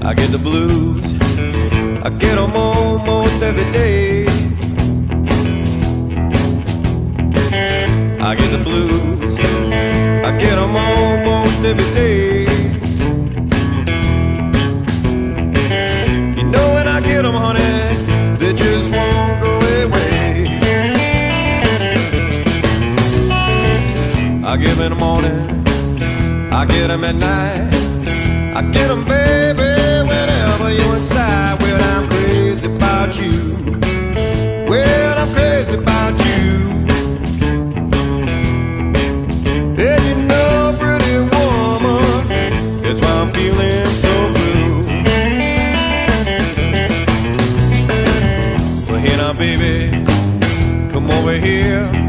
I get the blues, I get them almost every day. I get the blues, I get them almost every day. You know when I get them, honey, they just won't go away. I get them in the morning, I get them at night, I get them, baby, whenever you're inside. Well, I'm crazy about you. Well, I'm crazy about you. And you know, pretty woman, that's why I'm feeling so blue. Well, here now, baby, come over here.